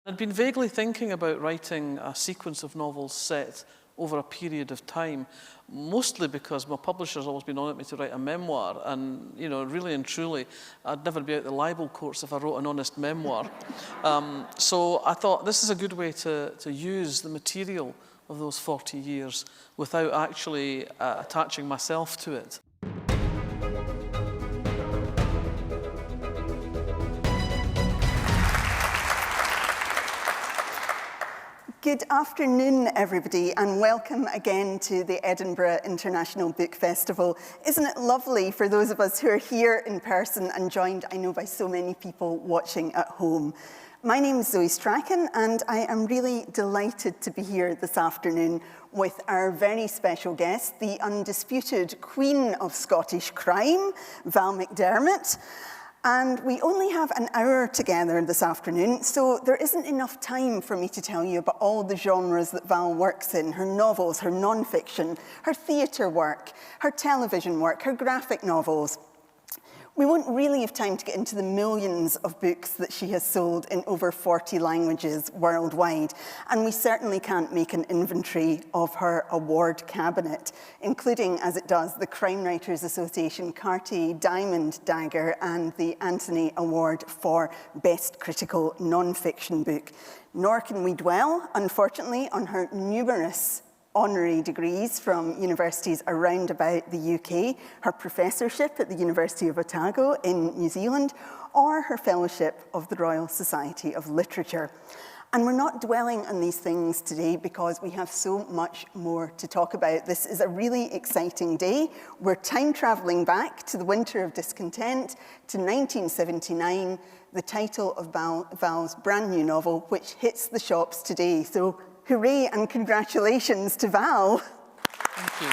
I'd been vaguely thinking about writing a sequence of novels set over a period of time, mostly because my publisher's always been on at me to write a memoir, and, you know, really and truly, I'd never be out the libel courts if I wrote an honest memoir. So I thought this is a good way to use the material of those 40 years without actually attaching myself to it. Good afternoon, everybody, and welcome again to the Edinburgh International Book Festival. Isn't it lovely for those of us who are here in person and joined, I know, by so many people watching at home? My name is Zoë Strachan, and I am really delighted to be here this afternoon with our very special guest, the undisputed Queen of Scottish crime, Val McDermid. And we only have an hour together this afternoon, so there isn't enough time for me to tell you about all the genres that Val works in, her novels, her non-fiction, her theatre work, her television work, her graphic novels. We won't really have time to get into the millions of books that she has sold in over 40 languages worldwide, and we certainly can't make an inventory of her award cabinet, including, as it does, the Crime Writers Association Cartier Diamond Dagger and the Anthony Award for Best Critical Non-Fiction Book. Nor can we dwell, unfortunately, on her numerous honorary degrees from universities around about the UK, her professorship at the University of Otago in New Zealand, or her fellowship of the Royal Society of Literature. And we're not dwelling on these things today because we have so much more to talk about. This is a really exciting day. We're time traveling back to the winter of discontent, to 1979, the title of Val's brand new novel, which hits the shops today. So hooray and congratulations to Val. Thank you.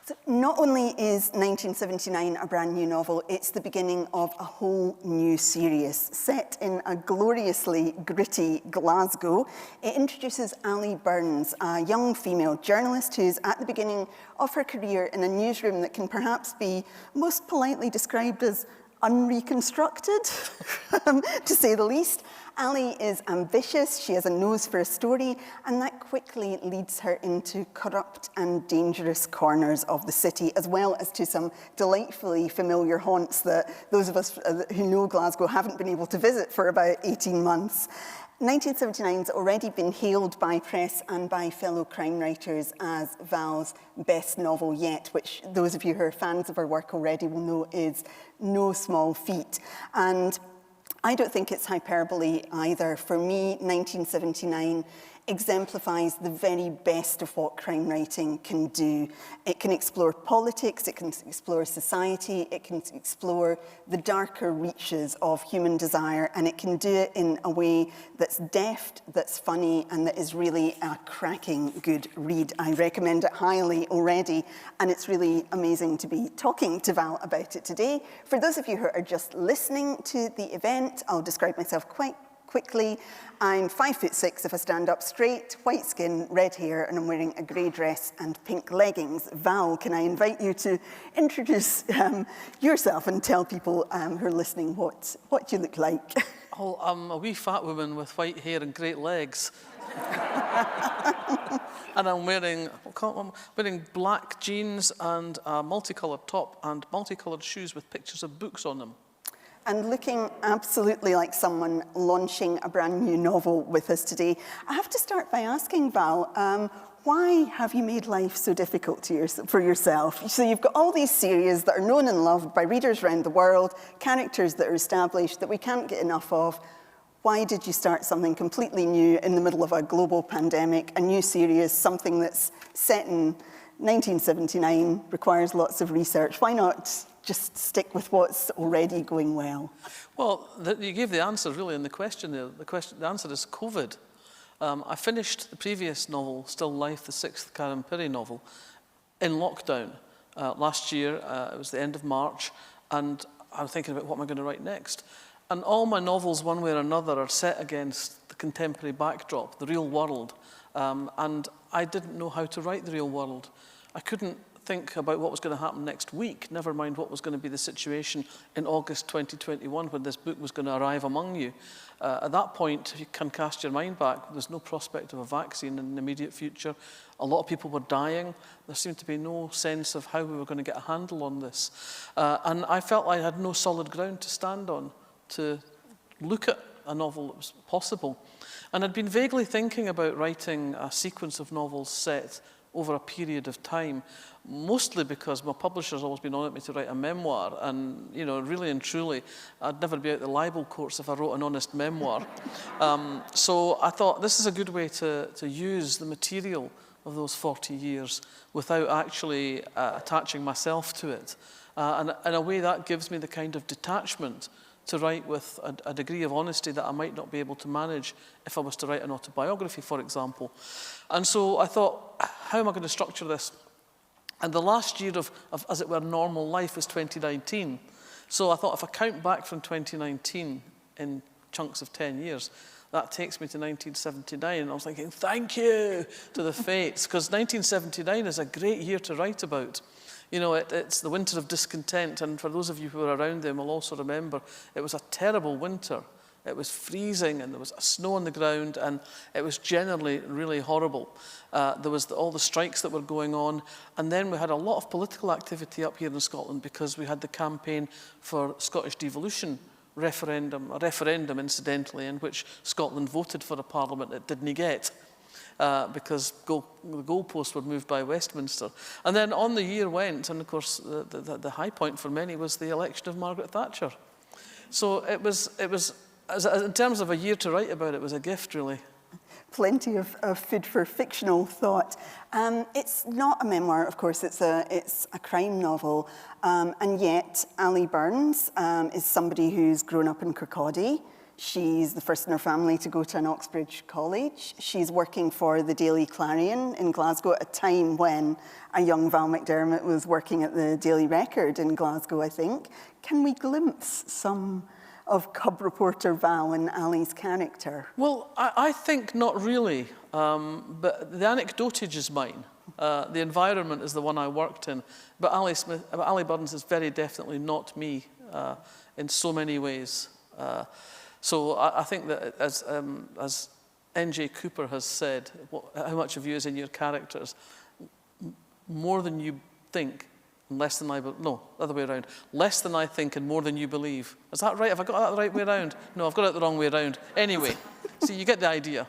So not only is 1979 a brand new novel, it's the beginning of a whole new series. Set in a gloriously gritty Glasgow, it introduces Allie Burns, a young female journalist who's at the beginning of her career in a newsroom that can perhaps be most politely described as unreconstructed, to say the least. Allie is ambitious, she has a nose for a story, and that quickly leads her into corrupt and dangerous corners of the city, as well as to some delightfully familiar haunts that those of us who know Glasgow haven't been able to visit for about 18 months. 1979's already been hailed by press and by fellow crime writers as Val's best novel yet, which those of you who are fans of her work already will know is no small feat. And I don't think it's hyperbole either. For me, 1979 exemplifies the very best of what crime writing can do. It can explore politics, it can explore society, it can explore the darker reaches of human desire, and it can do it in a way that's deft, that's funny, and that is really a cracking good read. I recommend it highly already, and it's really amazing to be talking to Val about it today. For those of you who are just listening to the event, I'll describe myself quite quickly. I'm 5'6" if I stand up straight, white skin, red hair, and I'm wearing a grey dress and pink leggings. Val, can I invite you to introduce yourself and tell people who are listening what you look like? Oh, I'm a wee fat woman with white hair and great legs. And I'm wearing black jeans and a multicoloured top and multicoloured shoes with pictures of books on them. And looking absolutely like someone launching a brand new novel with us today. I have to start by asking Val, why have you made life so difficult for yourself? So you've got all these series that are known and loved by readers around the world, characters that are established that we can't get enough of. Why did you start something completely new in the middle of a global pandemic, a new series, something that's set in 1979, requires lots of research? Why not just stick with what's already going well? Well, you gave the answer really in the question there. The answer is COVID. I finished the previous novel, Still Life, the 6th Karen Pirie novel, in lockdown. Last year, it was the end of March, and I was thinking about what am I going to write next. And all my novels, one way or another, are set against the contemporary backdrop, the real world. And I didn't know how to write the real world. I couldn't think about what was going to happen next week, never mind what was going to be the situation in August 2021 when this book was going to arrive among you. At that point, you can cast your mind back. There's no prospect of a vaccine in the immediate future. A lot of people were dying. There seemed to be no sense of how we were going to get a handle on this. And I felt I had no solid ground to stand on to look at a novel that was possible. And I'd been vaguely thinking about writing a sequence of novels set over a period of time, mostly because my publisher's always been on at me to write a memoir, and, you know, really and truly, I'd never be out the libel courts if I wrote an honest memoir. So I thought this is a good way to use the material of those 40 years without actually attaching myself to it. And in a way that gives me the kind of detachment to write with a degree of honesty that I might not be able to manage if I was to write an autobiography, for example. And so I thought, how am I going to structure this? And the last year of as it were, normal life was 2019. So I thought if I count back from 2019 in chunks of 10 years, that takes me to 1979. And I was thinking, thank you to the fates, because 1979 is a great year to write about. You know, it's the winter of discontent, and for those of you who were around them will also remember it was a terrible winter. It was freezing, and there was snow on the ground, and it was generally really horrible. There was all the strikes that were going on, and then we had a lot of political activity up here in Scotland because we had the campaign for Scottish devolution referendum, a referendum, incidentally, in which Scotland voted for a parliament it didn't get. Because the goalposts were moved by Westminster. And then on the year went, and of course the high point for many was the election of Margaret Thatcher. So it was in terms of a year to write about, it was a gift, really. Plenty of food for fictional thought. It's not a memoir, of course, it's a crime novel, and yet Allie Burns is somebody who's grown up in Kirkcaldy. She's the first in her family to go to an Oxbridge college. She's working for the Daily Clarion in Glasgow at a time when a young Val McDermid was working at the Daily Record in Glasgow, I think. Can we glimpse some of cub reporter Val and Allie's character? Well, I think not really, but the anecdotage is mine. The environment is the one I worked in, but Allie Burns is very definitely not me in so many ways. So I think that as N.J. Cooper has said, how much of you is in your characters? More than you think, and less than I believe. No, the other way around. Less than I think and more than you believe. Is that right? Have I got that the right way around? No, I've got it the wrong way around. Anyway, so you get the idea.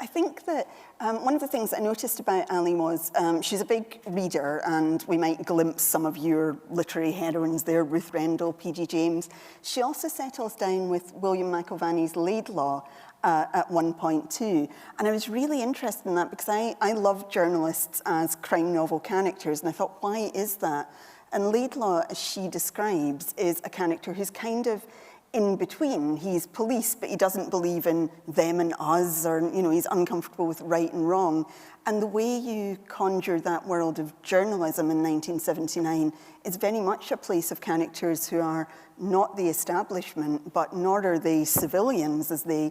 I think that one of the things I noticed about Allie was she's a big reader, and we might glimpse some of your literary heroines there, Ruth Rendell, P.G. James. She also settles down with William McIlvaney's Laidlaw at one point too. And I was really interested in that because I love journalists as crime novel characters, and I thought, why is that? And Laidlaw, as she describes, is a character who's kind of in between. He's police, but he doesn't believe in them and us, or, you know, he's uncomfortable with right and wrong. And the way you conjure that world of journalism in 1979 is very much a place of characters who are not the establishment, but nor are they civilians, as they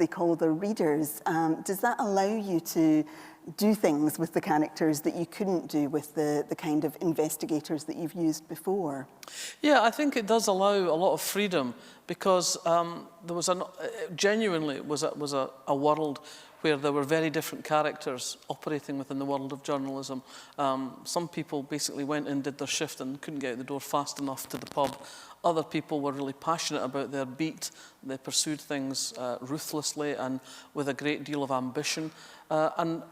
call their readers. Does that allow you to do things with the characters that you couldn't do with the kind of investigators that you've used before? Yeah, I think it does allow a lot of freedom, because there was genuinely was a world where there were very different characters operating within the world of journalism. Some people basically went in, did their shift, and couldn't get out the door fast enough to the pub. Other people were really passionate about their beat. They pursued things ruthlessly and with a great deal of ambition. And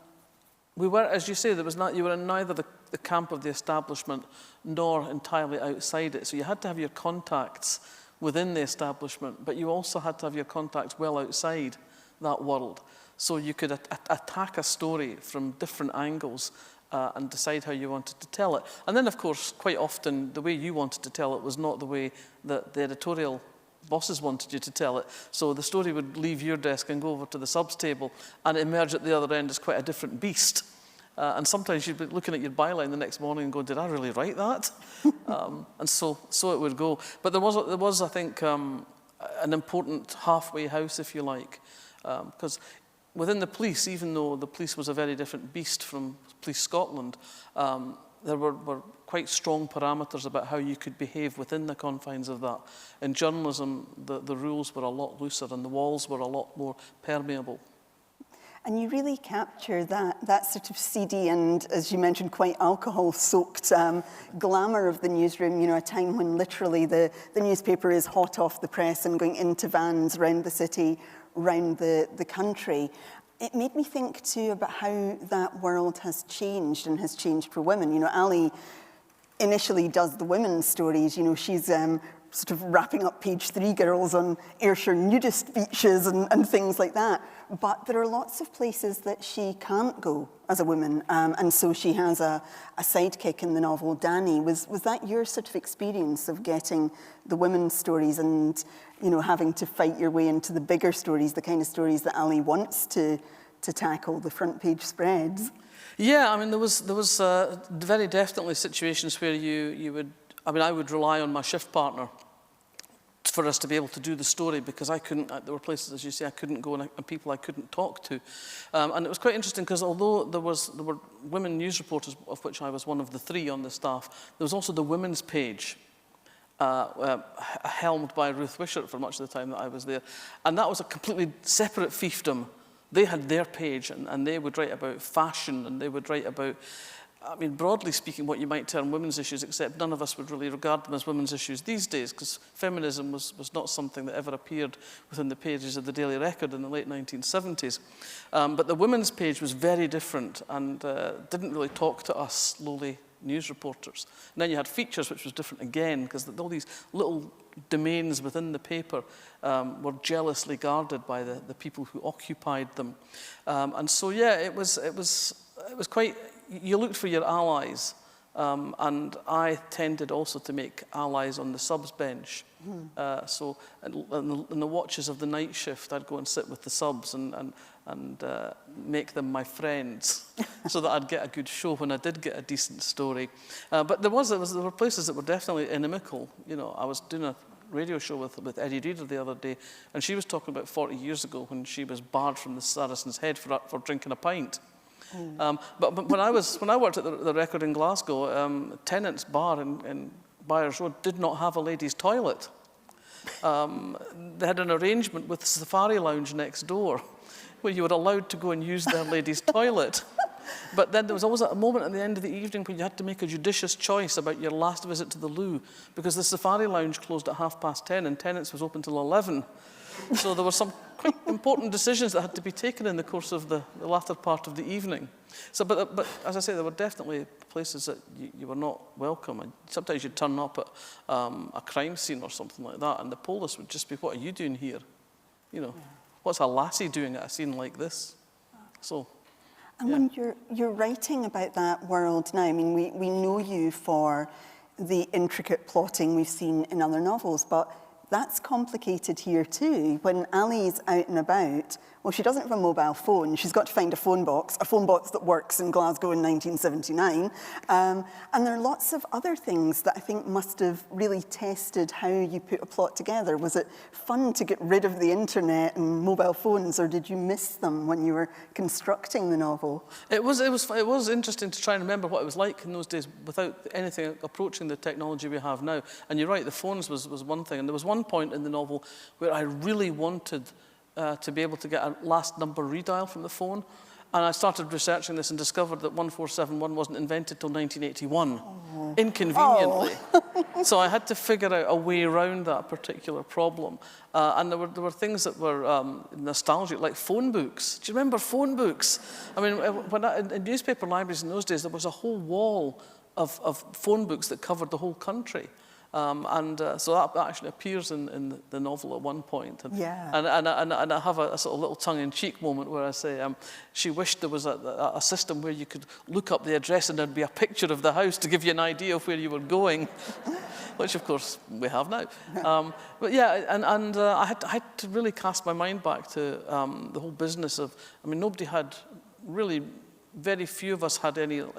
we were, as you say, you were in neither the camp of the establishment nor entirely outside it. So you had to have your contacts within the establishment, but you also had to have your contacts well outside that world. So you could attack a story from different angles and decide how you wanted to tell it. And then, of course, quite often, the way you wanted to tell it was not the way that the editorial bosses wanted you to tell it. So the story would leave your desk and go over to the subs table and emerge at the other end as quite a different beast. And sometimes you'd be looking at your byline the next morning and go, did I really write that? And so it would go. But there was I think, an important halfway house, if you like, because within the police, even though the police was a very different beast from Police Scotland, there were quite strong parameters about how you could behave within the confines of that. In journalism, the rules were a lot looser and the walls were a lot more permeable. And you really capture that sort of seedy and, as you mentioned, quite alcohol-soaked glamour of the newsroom, you know, a time when literally the newspaper is hot off the press and going into vans around the city, around the country. It made me think, too, about how that world has changed and has changed for women. You know, Allie initially does the women's stories. You know, she's sort of wrapping up page 3 girls on Ayrshire nudist beaches and things like that. But there are lots of places that she can't go as a woman, and so she has a sidekick in the novel, Danny. Was that your sort of experience of getting the women's stories and, you know, having to fight your way into the bigger stories, the kind of stories that Allie wants to tackle, the front page spreads? Yeah, I mean, there was very definitely situations where you would, I mean, I would rely on my shift partner for us to be able to do the story, because I couldn't, there were places, as you say, I couldn't go and people I couldn't talk to. And it was quite interesting because although there were women news reporters, of which I was one of the 3 on the staff, there was also the women's page, helmed by Ruth Wishart for much of the time that I was there. And that was a completely separate fiefdom. They had their page and they would write about fashion and they would write about, I mean, broadly speaking, what you might term women's issues, except none of us would really regard them as women's issues these days, because feminism was not something that ever appeared within the pages of the Daily Record in the late 1970s. But the women's page was very different and didn't really talk to us lowly news reporters. And then you had features, which was different again, because all these little domains within the paper were jealously guarded by the people who occupied them. And so, yeah, it was quite... You looked for your allies, and I tended also to make allies on the subs bench. So in the watches of the night shift, I'd go and sit with the subs and make them my friends so that I'd get a good show when I did get a decent story. But there were places that were definitely inimical. You know, I was doing a radio show with Eddie Reader the other day, and she was talking about 40 years ago when she was barred from the Saracen's Head for drinking a pint. But when I worked at the Record in Glasgow, Tennant's bar in Byers Road did not have a ladies' toilet. They had an arrangement with the Safari Lounge next door where you were allowed to go and use their ladies' toilet. But then there was always a moment at the end of the evening when you had to make a judicious choice about your last visit to the loo, because the Safari Lounge closed at 10:30 and Tennant's was open till 11. So there were some quite important decisions that had to be taken in the course of the latter part of the evening. So, but as I say, there were definitely places that you were not welcome. And sometimes you'd turn up at a crime scene or something like that, and the police would just be, "What are you doing here? You know, what's a lassie doing at a scene like this?" So. And when you're writing about that world now, I mean, we know you for the intricate plotting we've seen in other novels, but that's complicated here too. When Allie's out and about, well, she doesn't have a mobile phone. She's got to find a phone box that works in Glasgow in 1979. And there are lots of other things that I think must have really tested how you put a plot together. Was it fun to get rid of the internet and mobile phones, or did you miss them when you were constructing the novel? It was interesting to try and remember what it was like in those days without anything approaching the technology we have now. And you're right, the phones was one thing. And there was one point in the novel where I really wanted to be able to get a last number redial from the phone. And I started researching this and discovered that 1471 wasn't invented till 1981, inconveniently. So I had to figure out a way around that particular problem. And there were things that were nostalgic, like phone books. Do you remember phone books? I mean, in newspaper libraries in those days, there was a whole wall of phone books that covered the whole country. So that actually appears in the novel at one point. And I have a sort of little tongue-in-cheek moment where I say she wished there was a system where you could look up the address and there'd be a picture of the house to give you an idea of where you were going, which of course we have now. But yeah, and I had to really cast my mind back to the whole business of, I mean, nobody had really, very few of us had anything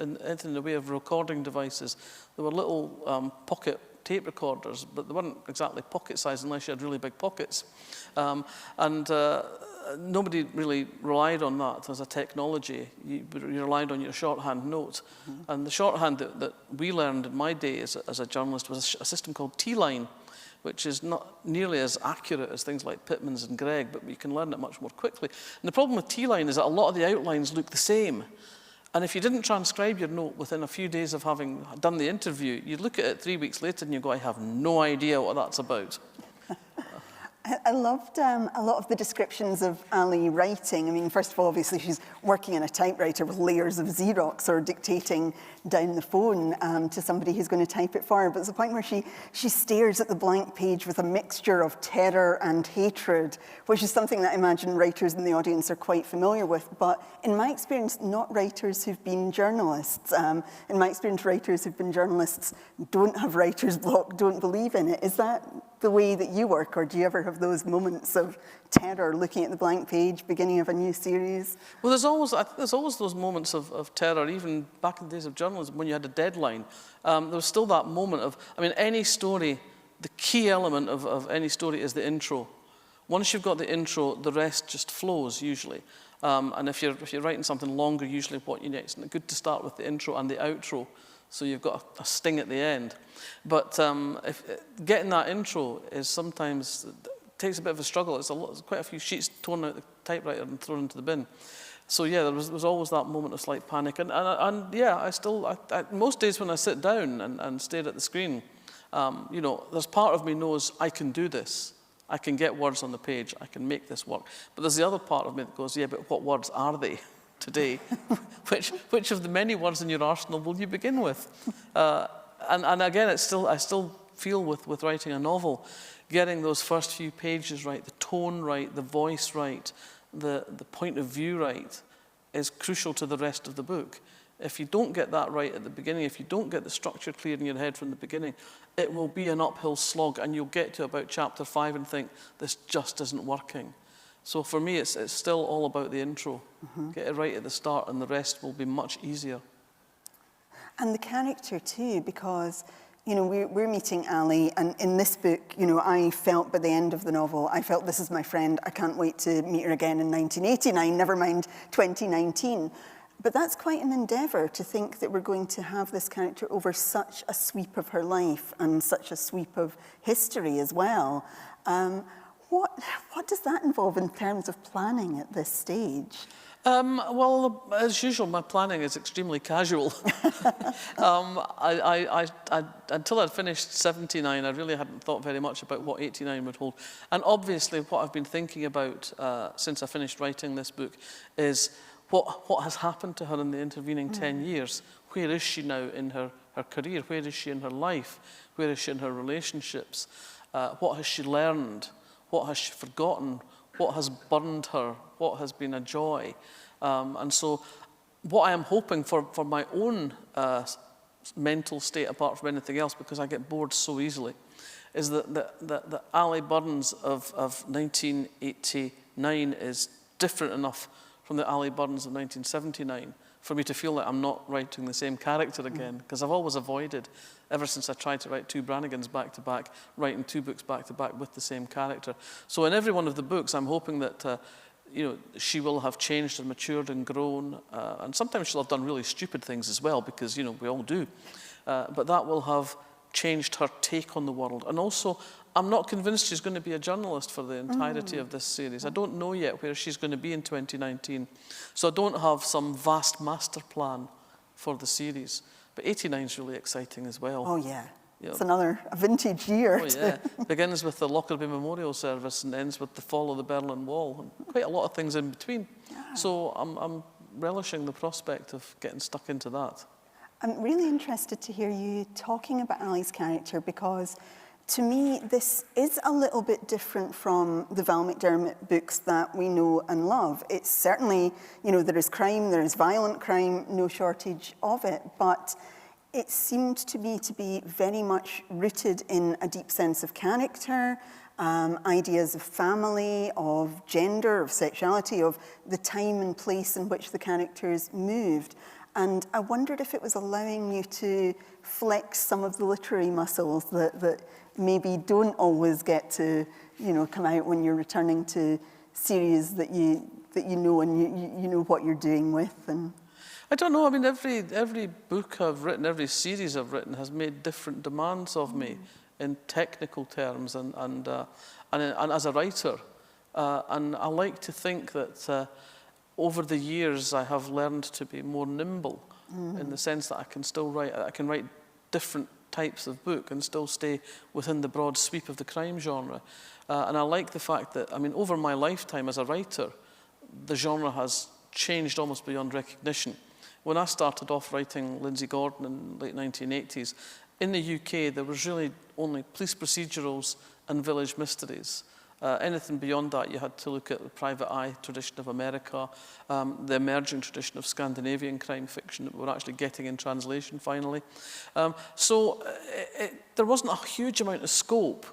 in the way of recording devices. There were little pocket tape recorders, but they weren't exactly pocket-sized unless you had really big pockets. Nobody really relied on that as a technology. You relied on your shorthand note. And the shorthand that we learned in my day as a journalist was a system called T-line, which is not nearly as accurate as things like Pitman's and Gregg, but you can learn it much more quickly. And the problem with T-line is that a lot of the outlines look the same. And if you didn't transcribe your note within a few days of having done the interview, you'd look at it 3 weeks later and you go, I have no idea what that's about. I loved a lot of the descriptions of Allie writing. I mean, first of all, obviously, she's working in a typewriter with layers of Xerox or dictating down the phone to somebody who's going to type it for her. But it's the point where she stares at the blank page with a mixture of terror and hatred, which is something that I imagine writers in the audience are quite familiar with. But in my experience, not writers who've been journalists. In my experience, writers who've been journalists don't have writer's block, don't believe in it. Is that the way that you work, or do you ever have those moments of terror looking at the blank page, beginning of a new series? Well, there's always those moments of terror, even back in the days of journalism when you had a deadline. There was still that moment of, I mean, any story, the key element of any story is the intro. Once you've got the intro, the rest just flows usually. And if you're writing something longer, usually what you need, it's good to start with the intro and the outro, so you've got a sting at the end. But getting that intro is sometimes takes a bit of a struggle. It's quite a few sheets torn out the typewriter and thrown into the bin. So yeah, there was always that moment of slight panic. And yeah, most days when I sit down and stare at the screen, you know, there's part of me knows I can do this. I can get words on the page. I can make this work. But there's the other part of me that goes, yeah, but what words are they today? which of the many words in your arsenal will you begin with? And again, I still feel with writing a novel, getting those first few pages right, the tone right, the voice right, the point of view right, is crucial to the rest of the book. If you don't get that right at the beginning, if you don't get the structure clear in your head from the beginning, it will be an uphill slog, and you'll get to about chapter 5 and think, this just isn't working. So for me, it's still all about the intro. Get it right at the start, and the rest will be much easier. And the character too, because, you know, we're meeting Allie, and in this book, you know, I felt by the end of the novel, I felt this is my friend, I can't wait to meet her again in 1989, never mind 2019. But that's quite an endeavour to think that we're going to have this character over such a sweep of her life and such a sweep of history as well. What does that involve in terms of planning at this stage? Well, as usual, my planning is extremely casual. Until I'd finished 79, I really hadn't thought very much about what 89 would hold. And obviously, what I've been thinking about since I finished writing this book is what has happened to her in the intervening 10 years. Where is she now in her career? Where is she in her life? Where is she in her relationships? What has she learned? What has she forgotten? What has burned her? What has been a joy? And so what I am hoping for my own mental state, apart from anything else, because I get bored so easily, is that the Allie Burns of 1989 is different enough from the Allie Burns of 1979 for me to feel like I'm not writing the same character again, because I've always avoided, ever since I tried to write 2 Brannigans back to back, writing 2 books back to back with the same character. So in every one of the books, I'm hoping that you know, she will have changed and matured and grown, and sometimes she'll have done really stupid things as well, because, you know, we all do. But that will have changed her take on the world. And also, I'm not convinced she's going to be a journalist for the entirety of this series. I don't know yet where she's going to be in 2019. So I don't have some vast master plan for the series. But 89 is really exciting as well. Oh, yeah. You know, it's another vintage year. Oh, yeah. Begins with the Lockerbie Memorial Service and ends with the fall of the Berlin Wall. And quite a lot of things in between. Yeah. So I'm relishing the prospect of getting stuck into that. I'm really interested to hear you talking about Allie's character, because to me, this is a little bit different from the Val McDermid books that we know and love. It's certainly, you know, there is crime, there is violent crime, no shortage of it, but it seemed to me to be very much rooted in a deep sense of character, ideas of family, of gender, of sexuality, of the time and place in which the characters moved. And I wondered if it was allowing you to flex some of the literary muscles that maybe don't always get to, come out when you're returning to series that you know and you know what you're doing with. And I don't know. I mean, every book I've written, every series I've written has made different demands of me in technical terms and as a writer. And I like to think that over the years I have learned to be more nimble in the sense that I can still write. I can write different types of book and still stay within the broad sweep of the crime genre. And I like the fact that, I mean, over my lifetime as a writer, the genre has changed almost beyond recognition. When I started off writing Lindsay Gordon in the late 1980s, in the UK there was really only police procedurals and village mysteries. Anything beyond that, you had to look at the private eye tradition of America, the emerging tradition of Scandinavian crime fiction that we're actually getting in translation finally. So there wasn't a huge amount of scope,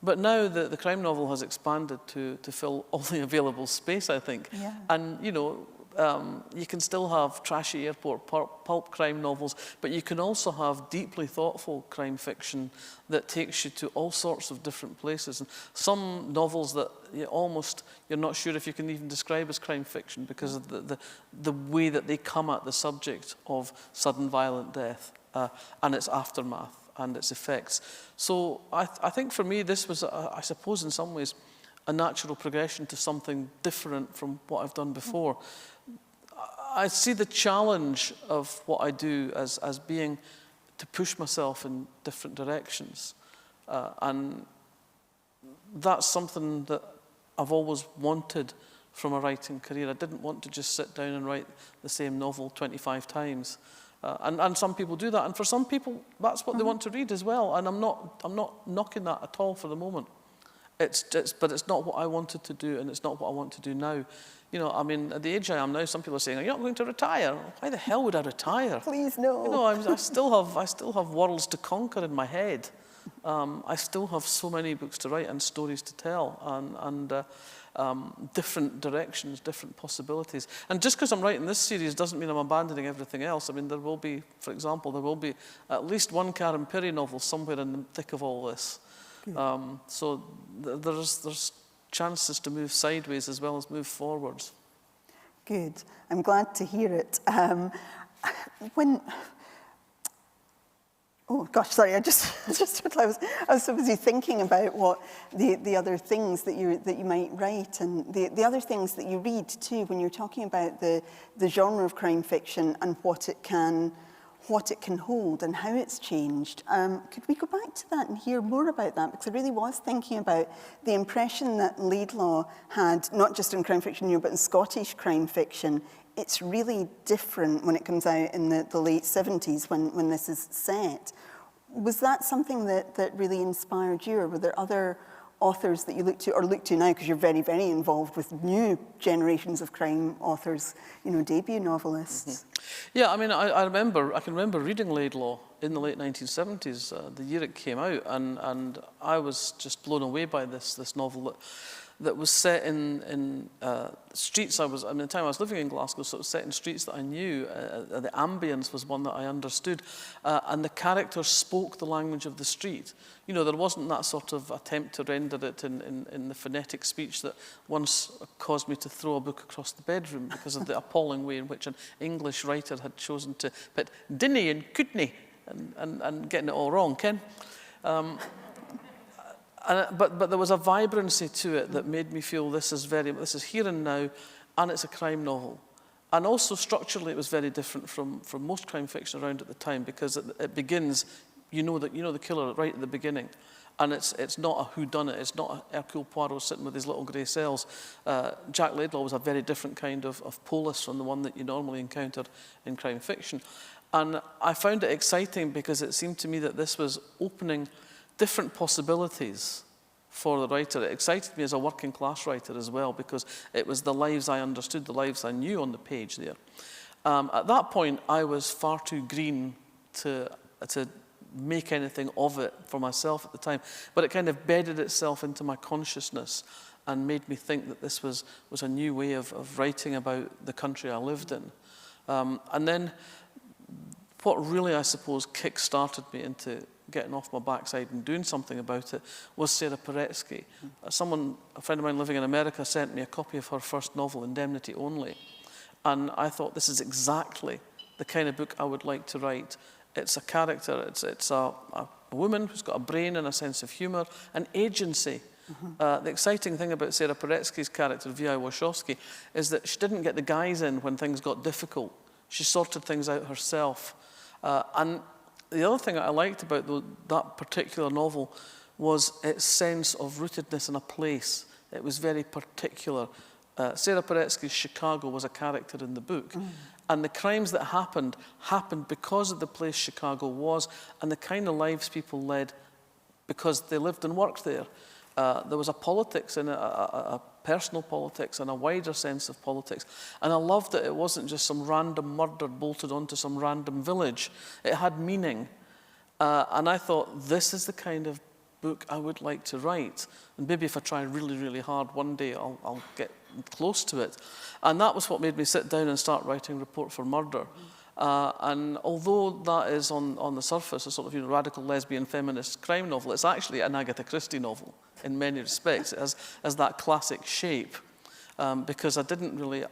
but now the crime novel has expanded to fill all the available space, I think. Yeah. And, you can still have trashy airport pulp crime novels, but you can also have deeply thoughtful crime fiction that takes you to all sorts of different places. And some novels that you're not sure if you can even describe as crime fiction because of the way that they come at the subject of sudden violent death and its aftermath and its effects. So I think for me this was, I suppose in some ways, a natural progression to something different from what I've done before. I see the challenge of what I do as being to push myself in different directions. And that's something that I've always wanted from a writing career. I didn't want to just sit down and write the same novel 25 times. And some people do that. And for some people, that's what they want to read as well. And I'm not knocking that at all for the moment. But it's not what I wanted to do, and it's not what I want to do now. I mean, at the age I am now, some people are saying, "Are you not going to retire?" Why the hell would I retire? Please no. I still have worlds to conquer in my head. I still have so many books to write and stories to tell, and different directions, different possibilities. And just because I'm writing this series doesn't mean I'm abandoning everything else. I mean, there will be, for example, at least one Karen Pirie novel somewhere in the thick of all this. So there's chances to move sideways as well as move forwards. Good. I'm glad to hear it. Oh gosh, sorry. I was so busy thinking about what the other things that you might write and the other things that you read too when you're talking about the genre of crime fiction and what it can hold and how it's changed. Could we go back to that and hear more about that? Because I really was thinking about the impression that Laidlaw had, not just in crime fiction, but in Scottish crime fiction. It's really different when it comes out in the late 70s when this is set. Was that something that really inspired you, or were there other authors that you look to now, because you're very, very involved with new generations of crime authors, debut novelists? Yeah, I mean, I can remember reading Laidlaw in the late 1970s, the year it came out, and I was just blown away by this novel that was set in streets. The time I was living in Glasgow, so it was set in streets that I knew. The ambience was one that I understood, and the characters spoke the language of the street. There wasn't that sort of attempt to render it in the phonetic speech that once caused me to throw a book across the bedroom because of the appalling way in which an English writer had chosen to put dinny and couldn't and getting it all wrong, Ken. But there was a vibrancy to it that made me feel this is here and now, and it's a crime novel. And also structurally, it was very different from most crime fiction around at the time, because it begins, the killer right at the beginning, and it's not a whodunit. It's not a Hercule Poirot sitting with his little grey cells. Jack Laidlaw was a very different kind of polis from the one that you normally encounter in crime fiction, and I found it exciting because it seemed to me that this was opening different possibilities for the writer. It excited me as a working class writer as well, because it was the lives I understood, the lives I knew on the page there. At that point, I was far too green to make anything of it for myself at the time, but it kind of bedded itself into my consciousness and made me think that this was a new way of writing about the country I lived in. And then what really, I suppose, kick-started me into getting off my backside and doing something about it was Sarah Paretsky. A friend of mine living in America, sent me a copy of her first novel, Indemnity Only. And I thought, this is exactly the kind of book I would like to write. It's a character, it's a woman who's got a brain and a sense of humour and agency. The exciting thing about Sarah Paretsky's character, V.I. Wachowski, is that she didn't get the guys in when things got difficult. She sorted things out herself. And the other thing that I liked about that particular novel was its sense of rootedness in a place. It was very particular. Sarah Paretsky's Chicago was a character in the book. And the crimes that happened because of the place Chicago was and the kind of lives people led because they lived and worked there. There was a politics and a personal politics and a wider sense of politics. And I loved that it wasn't just some random murder bolted onto some random village. It had meaning. And I thought, this is the kind of book I would like to write. And maybe if I try really, really hard, one day I'll get close to it. And that was what made me sit down and start writing Report for Murder. And although that is on the surface a sort of radical lesbian feminist crime novel, it's actually an Agatha Christie novel in many respects. It has that classic shape because I didn't really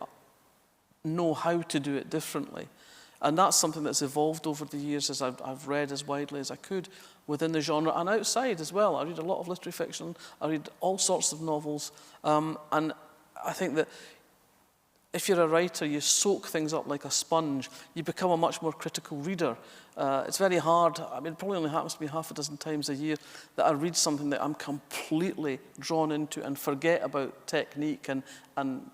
know how to do it differently. And that's something that's evolved over the years as I've read as widely as I could within the genre and outside as well. I read a lot of literary fiction. I read all sorts of novels. And I think that if you're a writer, you soak things up like a sponge. You become a much more critical reader. It's very hard. I mean, it probably only happens to me half a dozen times a year that I read something that I'm completely drawn into and forget about technique and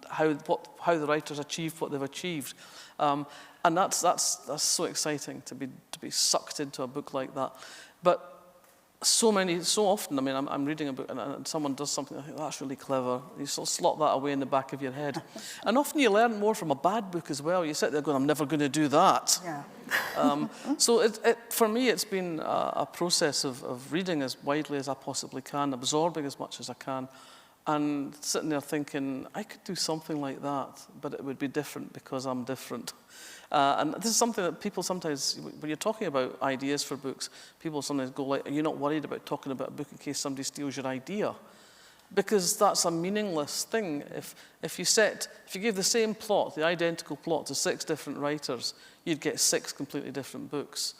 how the writers achieved what they've achieved. And that's so exciting to be sucked into a book like that. But so often, I mean, I'm reading a book and someone does something, I think, that's really clever. You sort of slot that away in the back of your head. And often you learn more from a bad book as well. You sit there going, I'm never going to do that. Yeah. So for me, it's been a process of reading as widely as I possibly can, absorbing as much as I can, and sitting there thinking, I could do something like that, but it would be different because I'm different. And this is something that people sometimes, when you're talking about ideas for books, people sometimes go like, are you not worried about talking about a book in case somebody steals your idea? Because that's a meaningless thing. If you gave the same plot, the identical plot to 6 different writers, you'd get 6 completely different books.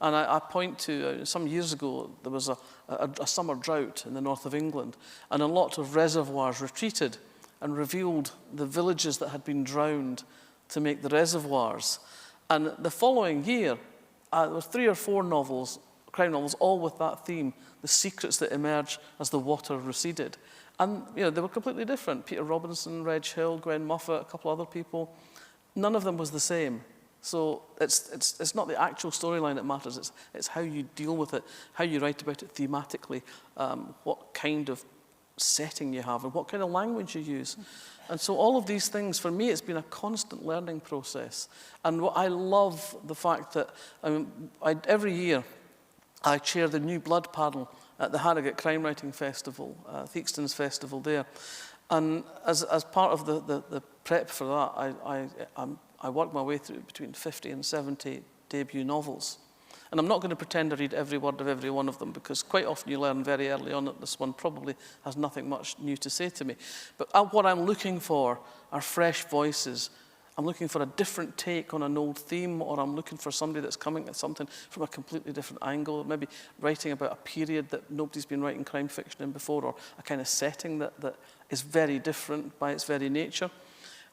And I point to, some years ago, there was a summer drought in the north of England, and a lot of reservoirs retreated and revealed the villages that had been drowned to make the reservoirs. And the following year, there were 3 or 4 novels, crime novels, all with that theme, the secrets that emerge as the water receded. And they were completely different. Peter Robinson, Reg Hill, Gwen Moffat, a couple other people. None of them was the same. So it's not the actual storyline that matters, it's how you deal with it, how you write about it thematically, what kind of setting you have and what kind of language you use. And so all of these things, for me, it's been a constant learning process. And I love the fact that every year I chair the New Blood panel at the Harrogate Crime Writing Festival, Theakston's festival there. And as part of the prep for that, I worked my way through between 50 and 70 debut novels. And I'm not going to pretend to read every word of every one of them, because quite often you learn very early on that this one probably has nothing much new to say to me. But what I'm looking for are fresh voices. I'm looking for a different take on an old theme, or I'm looking for somebody that's coming at something from a completely different angle, maybe writing about a period that nobody's been writing crime fiction in before, or a kind of setting that is very different by its very nature.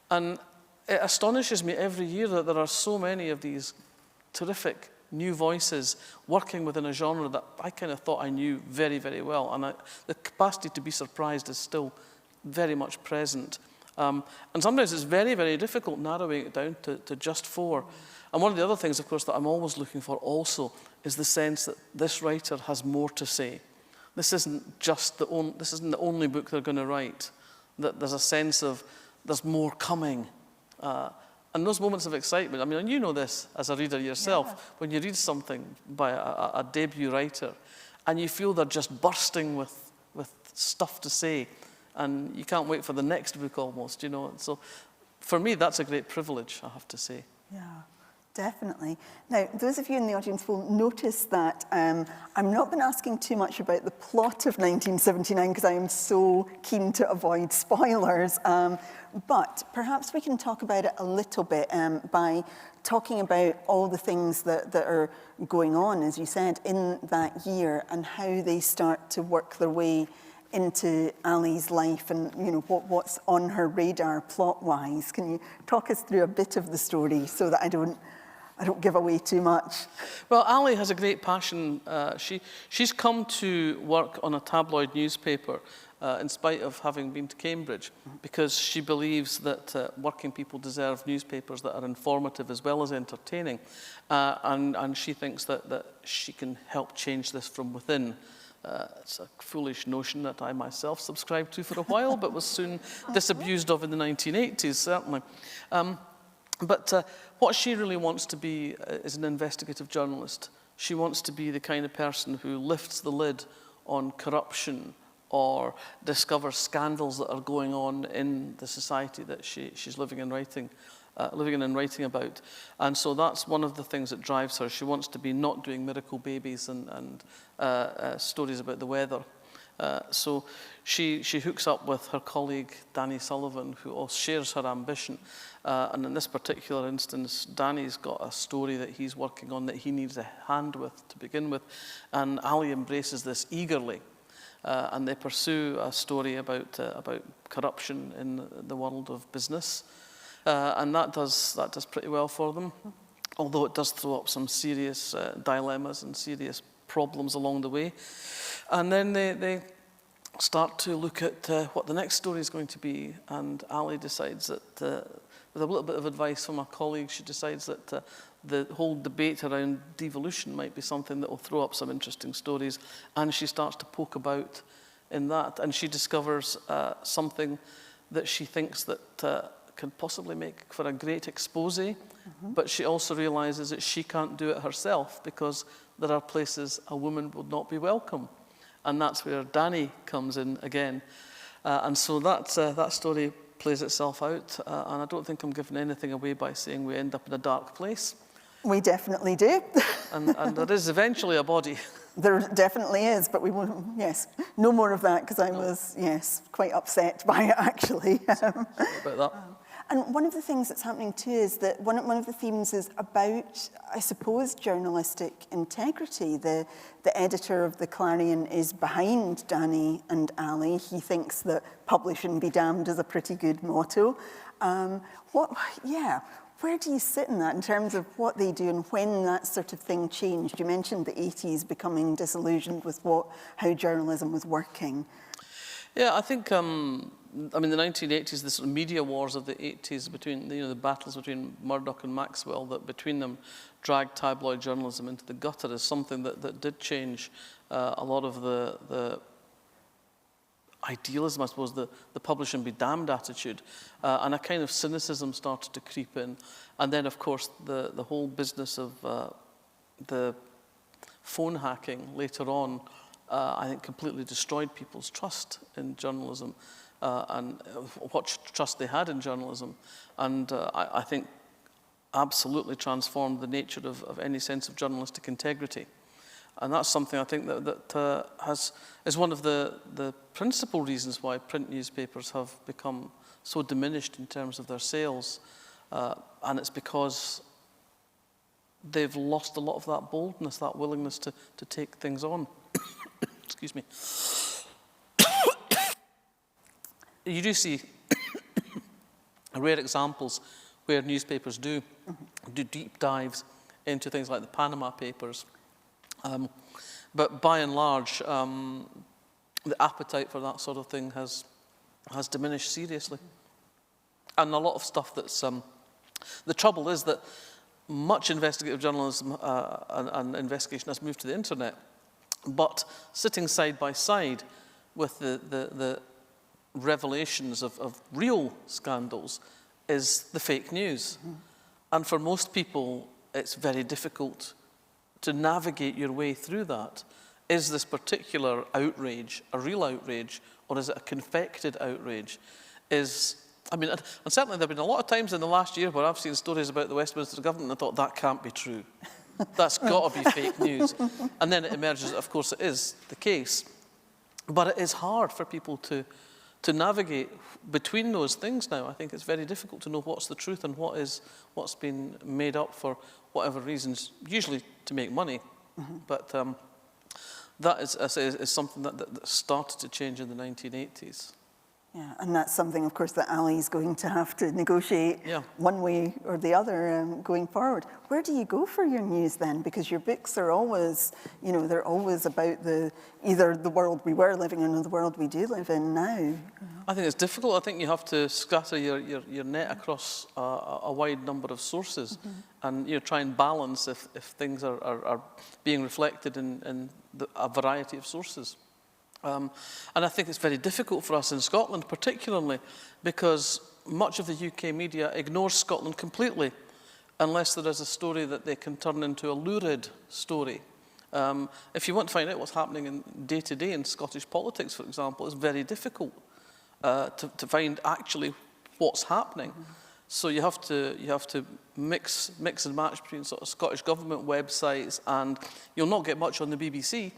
And it astonishes me every year that there are so many of these terrific new voices working within a genre that I kind of thought I knew very, very well. And the capacity to be surprised is still very much present. And sometimes it's very, very difficult narrowing it down to just 4. And one of the other things, of course, that I'm always looking for also is the sense that this writer has more to say. This isn't the only book they're going to write. That there's a sense of there's more coming. And those moments of excitement, I mean, and you know this as a reader yourself, when you read something by a debut writer and you feel they're just bursting with stuff to say, and you can't wait for the next book almost, And so for me, that's a great privilege, I have to say. Yeah. Definitely. Now, those of you in the audience will notice that I've not been asking too much about the plot of 1979 because I am so keen to avoid spoilers. But perhaps we can talk about it a little bit by talking about all the things that are going on, as you said, in that year and how they start to work their way into Allie's life and, you know, what's on her radar plot-wise. Can you talk us through a bit of the story so that I don't give away too much? Well, Allie has a great passion. She's come to work on a tabloid newspaper in spite of having been to Cambridge, because she believes that working people deserve newspapers that are informative as well as entertaining. And she thinks that she can help change this from within. It's a foolish notion that I myself subscribed to for a while, but was soon disabused of in the 1980s, certainly. But what she really wants to be is an investigative journalist. She wants to be the kind of person who lifts the lid on corruption or discovers scandals that are going on in the society that she's living in and writing about. And so that's one of the things that drives her. She wants to be not doing miracle babies and stories about the weather. So she hooks up with her colleague Danny Sullivan, who also shares her ambition. And in this particular instance, Danny's got a story that he's working on that he needs a hand with to begin with. And Allie embraces this eagerly. And they pursue a story about corruption in the world of business. And that does pretty well for them, although it does throw up some serious dilemmas and serious problems along the way. And then they start to look at what the next story is going to be, and Allie decides that, with a little bit of advice from a colleague, she decides that the whole debate around devolution might be something that will throw up some interesting stories, and she starts to poke about in that, and she discovers something that she thinks that can possibly make for a great expose, but she also realizes that she can't do it herself because there are places a woman would not be welcome. And that's where Danny comes in again. And so that story plays itself out. And I don't think I'm giving anything away by saying we end up in a dark place. We definitely do. and there is eventually a body. There definitely is, but we won't, yes, no more of that because I was, yes, quite upset by it actually. Sorry about that. And one of the things that's happening too is that one of the themes is about, I suppose, journalistic integrity. The editor of the Clarion is behind Danny and Allie. He thinks that publish and be damned is a pretty good motto. Where do you sit in that in terms of what they do and when that sort of thing changed? You mentioned the 80s becoming disillusioned with how journalism was working. Yeah, I think, the 1980s, the sort of media wars of the 80s between, the battles between Murdoch and Maxwell that between them dragged tabloid journalism into the gutter is something that did change a lot of the idealism, I suppose, the publish and be damned attitude. And a kind of cynicism started to creep in. And then, of course, the whole business of the phone hacking later on, I think completely destroyed people's trust in journalism and what trust they had in journalism. And I think absolutely transformed the nature of any sense of journalistic integrity. And that's something I think that is one of the principal reasons why print newspapers have become so diminished in terms of their sales. And it's because they've lost a lot of that boldness, that willingness to take things on. Excuse me. You do see rare examples where newspapers do deep dives into things like the Panama Papers. But by and large, the appetite for that sort of thing has diminished seriously. And a lot of stuff that's... the trouble is that much investigative journalism and investigation has moved to the internet. But sitting side by side with the revelations of real scandals is the fake news. And for most people, it's very difficult to navigate your way through that. Is this particular outrage a real outrage, or is it a confected outrage? Is I mean, and certainly there have been a lot of times in the last year where I've seen stories about the Westminster government and I thought, that can't be true. That's got to be fake news. And then it emerges that, of course, it is the case. But it is hard for people to navigate between those things now. I think it's very difficult to know what's the truth and what's been made up for whatever reasons, usually to make money. But that is, I say, is something that started to change in the 1980s. Yeah, and that's something, of course, that Allie's going to have to negotiate one way or the other going forward. Where do you go for your news then? Because your books are always, you know, they're always about either the world we were living in or the world we do live in now. I think it's difficult. I think you have to scatter your net across a wide number of sources and, you know, try and balance if things are being reflected in a variety of sources. And I think it's very difficult for us in Scotland, particularly because much of the UK media ignores Scotland completely unless there is a story that they can turn into a lurid story. If you want to find out what's happening in day to day in Scottish politics, for example, it's very difficult to find actually what's happening. So you have to mix and match between sort of Scottish government websites, and you'll not get much on the BBC.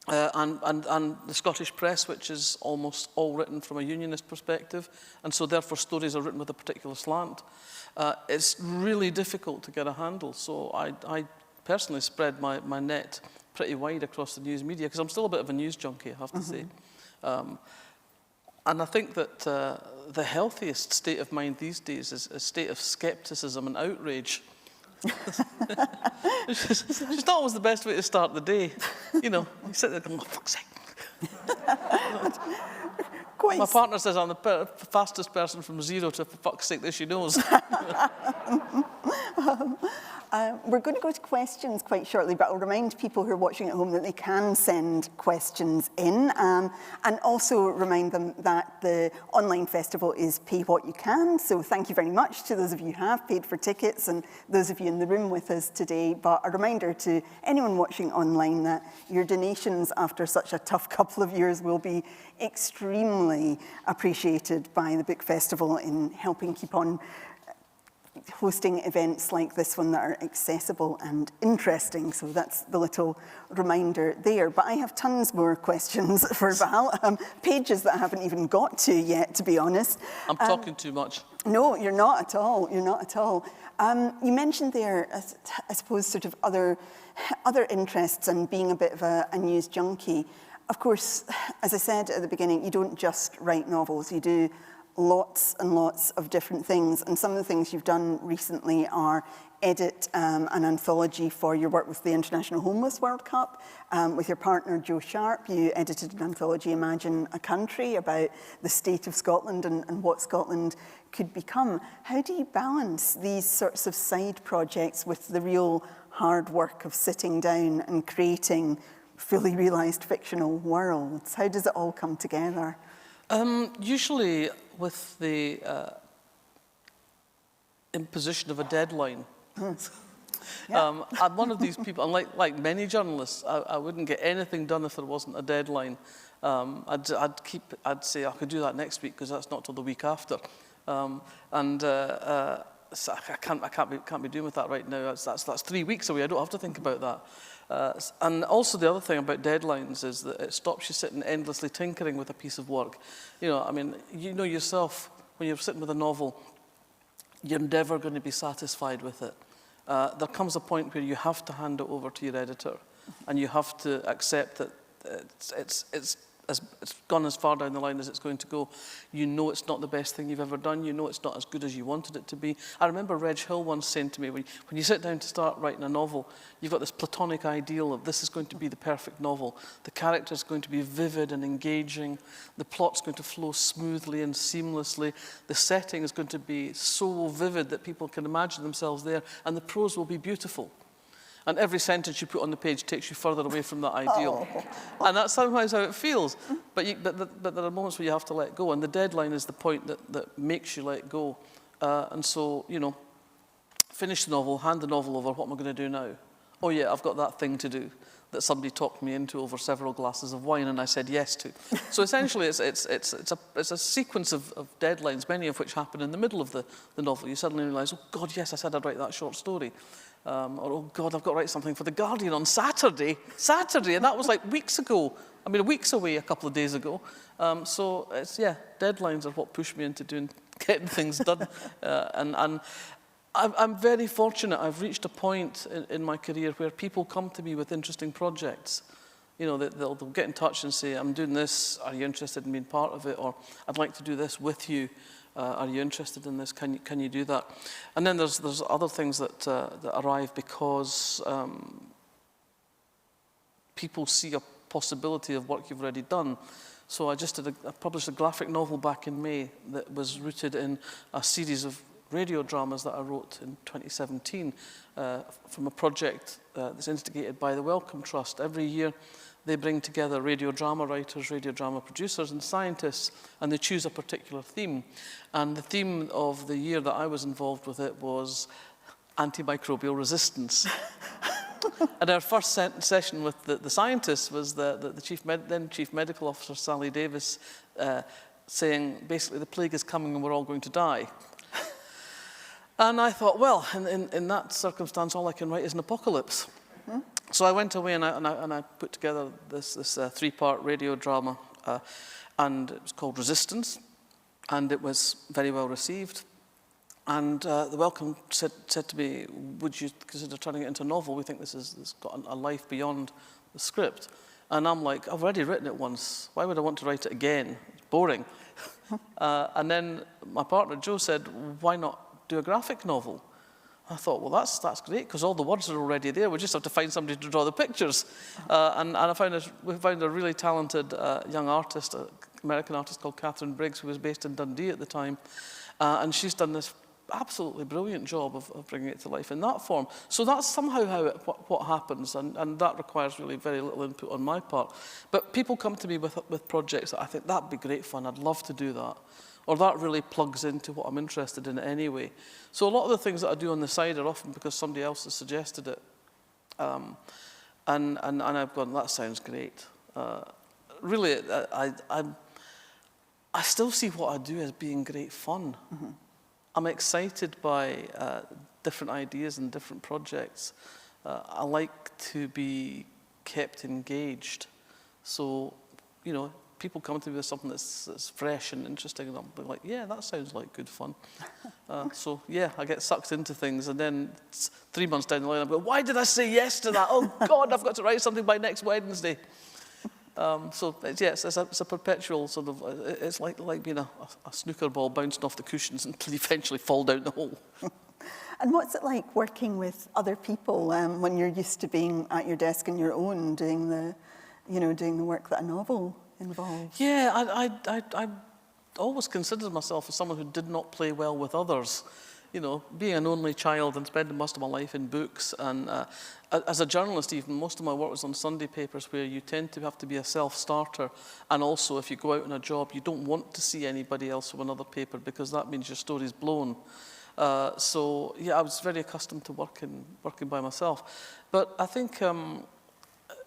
And the Scottish press, which is almost all written from a unionist perspective, and so therefore stories are written with a particular slant. It's really difficult to get a handle, so I personally spread my net pretty wide across the news media, because I'm still a bit of a news junkie, I have to say. And I think that the healthiest state of mind these days is a state of scepticism and outrage. It's just not always the best way to start the day. You know, you sit there going, oh, fuck's sake. My partner says I'm the fastest person from 0 to for fuck's sake that she knows. We're going to go to questions quite shortly, but I'll remind people who are watching at home that they can send questions in, and also remind them that the online festival is pay what you can. So thank you very much to those of you who have paid for tickets and those of you in the room with us today. But a reminder to anyone watching online that your donations after such a tough couple of years will be extremely appreciated by the Book Festival in helping keep on hosting events like this one that are accessible and interesting. So that's the little reminder there. But I have tons more questions for Val, pages that I haven't even got to yet, to be honest. I'm talking too much. No, you're not at all. You're not at all. You mentioned there, I suppose, sort of other interests and being a bit of a news junkie. Of course, as I said at the beginning, you don't just write novels. You do lots and lots of different things, and some of the things you've done recently are edit an anthology for your work with the International Homeless World Cup. With your partner Jo Sharp, you edited an anthology, Imagine a Country, about the state of Scotland and what Scotland could become. How do you balance these sorts of side projects with the real hard work of sitting down and creating fully realised fictional worlds? How does it all come together? Usually with the imposition of a deadline. I'm one of these people, and like many journalists, I wouldn't get anything done if there wasn't a deadline. I'd say I could do that next week because that's not till the week after. So I can't be doing with that right now. That's 3 weeks away. I don't have to think about that. And also the other thing about deadlines is that it stops you sitting endlessly tinkering with a piece of work. You know, I mean, you know yourself, when you're sitting with a novel, you're never going to be satisfied with it. There comes a point where you have to hand it over to your editor, and you have to accept that it's gone as far down the line as it's going to go. You know it's not the best thing you've ever done. You know it's not as good as you wanted it to be. I remember Reg Hill once saying to me, when you sit down to start writing a novel, you've got this platonic ideal of this is going to be the perfect novel. The character's going to be vivid and engaging. The plot's going to flow smoothly and seamlessly. The setting is going to be so vivid that people can imagine themselves there, and the prose will be beautiful. And every sentence you put on the page takes you further away from that ideal. Oh. And that's sometimes how it feels. But there are moments where you have to let go, and the deadline is the point that makes you let go. And so, you know, finish the novel, hand the novel over, what am I going to do now? Oh yeah, I've got that thing to do. that somebody talked me into over several glasses of wine, and I said yes to. So essentially, it's a sequence of deadlines, many of which happen in the middle of the novel. You suddenly realise, oh God, yes, I said I'd write that short story. Or, oh God, I've got to write something for The Guardian on Saturday, and that was like weeks ago. I mean, weeks away a couple of days ago. So it's, yeah, deadlines are what push me into getting things done. And I'm very fortunate. I've reached a point in my career where people come to me with interesting projects. You know, they'll get in touch and say, I'm doing this, are you interested in being part of it? Or I'd like to do this with you. Are you interested in this? Can you do that? And then there's other things that arrive because people see a possibility of work you've already done. So I published a graphic novel back in May that was rooted in a series of radio dramas that I wrote in 2017 from a project that's instigated by the Wellcome Trust. Every year they bring together radio drama writers, radio drama producers and scientists, and they choose a particular theme. And the theme of the year that I was involved with it was antimicrobial resistance. And our first session with the scientists was the then Chief Medical Officer, Sally Davis, saying, basically, the plague is coming and we're all going to die. And I thought, well, in that circumstance, all I can write is an apocalypse. Mm-hmm. So I went away and I put together this three-part radio drama, and it was called Resistance, and it was very well received. And the Wellcome said to me, would you consider turning it into a novel? We think this has got a life beyond the script. And I'm like, I've already written it once. Why would I want to write it again? It's boring. And then my partner, Joe, said, why not do a graphic novel? I thought, well, that's great, because all the words are already there. We just have to find somebody to draw the pictures. And we found a really talented young artist, an American artist called Catherine Briggs, who was based in Dundee at the time. And she's done this absolutely brilliant job of bringing it to life in that form. So that's somehow what happens, and that requires really very little input on my part. But people come to me with projects that I think, that'd be great fun, I'd love to do that. Or that really plugs into what I'm interested in anyway. So a lot of the things that I do on the side are often because somebody else has suggested it. And I've gone, that sounds great. Really, I still see what I do as being great fun. Mm-hmm. I'm excited by different ideas and different projects. I like to be kept engaged. So, you know, people come to me with something that's fresh and interesting, and I'll be like, yeah, that sounds like good fun. So, yeah, I get sucked into things, and then 3 months down the line, I'm going, why did I say yes to that? Oh, God, I've got to write something by next Wednesday. So, yes, it's a perpetual sort of, it's like being a snooker ball bouncing off the cushions until you eventually fall down the hole. And what's it like working with other people when you're used to being at your desk on your own, doing the work that a novel involves? Yeah, I always considered myself as someone who did not play well with others. You know, being an only child and spending most of my life in books, and as a journalist even, most of my work was on Sunday papers, where you tend to have to be a self-starter, and also if you go out on a job, you don't want to see anybody else from another paper, because that means your story's blown. So yeah, I was very accustomed to working by myself. But I think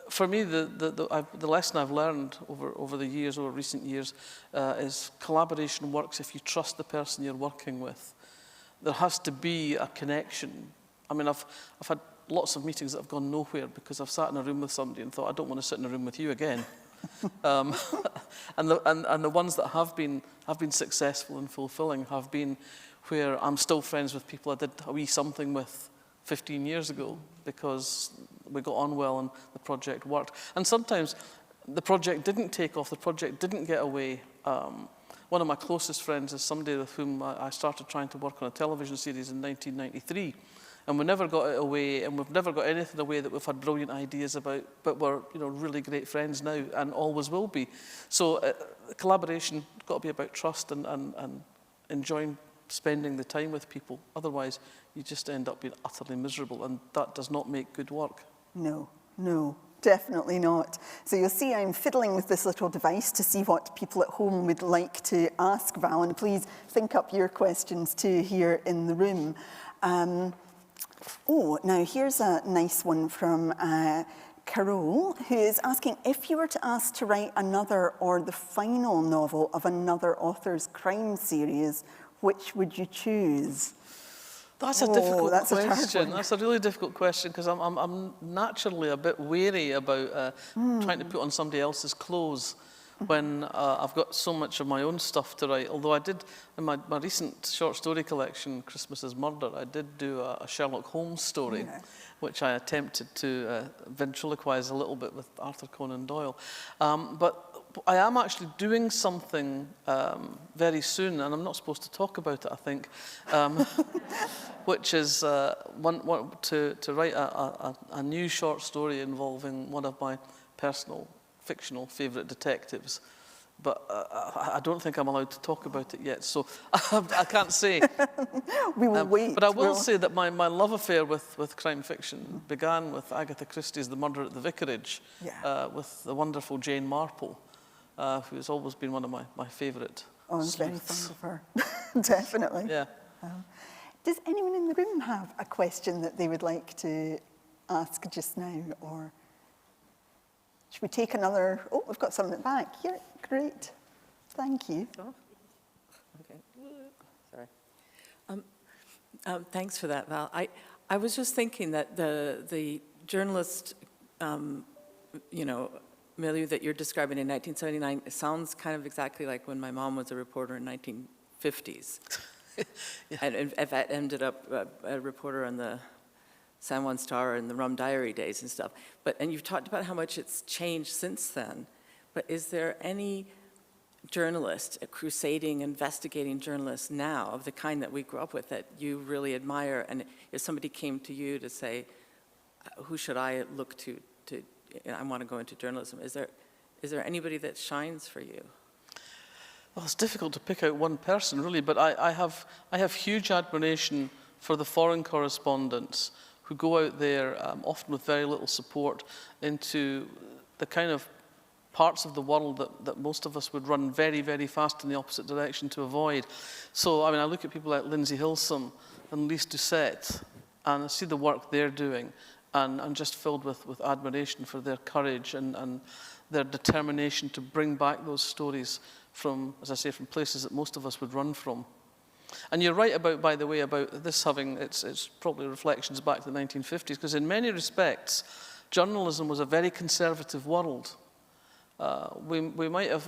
for me, the lesson I've learned over the years, over recent years, is collaboration works if you trust the person you're working with. There has to be a connection. I mean, I've had lots of meetings that have gone nowhere because I've sat in a room with somebody and thought, I don't want to sit in a room with you again. And the ones that have been successful and fulfilling have been where I'm still friends with people I did a wee something with 15 years ago because we got on well and the project worked. And sometimes the project didn't take off, the project didn't get away. One of my closest friends is somebody with whom I started trying to work on a television series in 1993. And we never got it away, and we've never got anything away that we've had brilliant ideas about, but we're really great friends now and always will be. So collaboration has got to be about trust and enjoying spending the time with people. Otherwise, you just end up being utterly miserable, and that does not make good work. No. Definitely not. So you'll see I'm fiddling with this little device to see what people at home would like to ask Val, and please think up your questions too here in the room. Now here's a nice one from Carol, who is asking, if you were to ask to write another or the final novel of another author's crime series, which would you choose? That's a difficult question. That's a really difficult question, because I'm naturally a bit wary about trying to put on somebody else's clothes when I've got so much of my own stuff to write. Although I did, in my recent short story collection, Christmas is Murder, I did do a Sherlock Holmes story, which I attempted to ventriloquize a little bit with Arthur Conan Doyle. But I am actually doing something very soon, and I'm not supposed to talk about it, I think, which is to write a new short story involving one of my personal fictional favourite detectives. But I don't think I'm allowed to talk about it yet, so I can't say. We will wait. But I will say that my love affair with crime fiction began with Agatha Christie's The Murder at the Vicarage, with the wonderful Jane Marple, who's always been one of my favourite I'm very fond of her, definitely. Yeah. Does anyone in the room have a question that they would like to ask just now, or should we take another? Oh, we've got some at the back. Yeah, great. Thank you. Oh. Okay. Sorry. Thanks for that, Val. I was just thinking that the journalist, milieu that you're describing in 1979 sounds kind of exactly like when my mom was a reporter in 1950s. And if I ended up a reporter on the San Juan Star and the Rum Diary days and stuff. And you've talked about how much it's changed since then. But is there any journalist, a crusading, investigating journalist now of the kind that we grew up with that you really admire? And if somebody came to you to say, who should I look to I want to go into journalism, is there anybody that shines for you? Well, it's difficult to pick out one person, really, but I have huge admiration for the foreign correspondents who go out there, often with very little support, into the kind of parts of the world that most of us would run very, very fast in the opposite direction to avoid. So, I mean, I look at people like Lindsay Hilsum and Lise Doucette, and I see the work they're doing, and I'm just filled with admiration for their courage and their determination to bring back those stories from, as I say, from places that most of us would run from. And you're right about, by the way, about this having it's probably reflections back to the 1950s, because in many respects, journalism was a very conservative world. We might have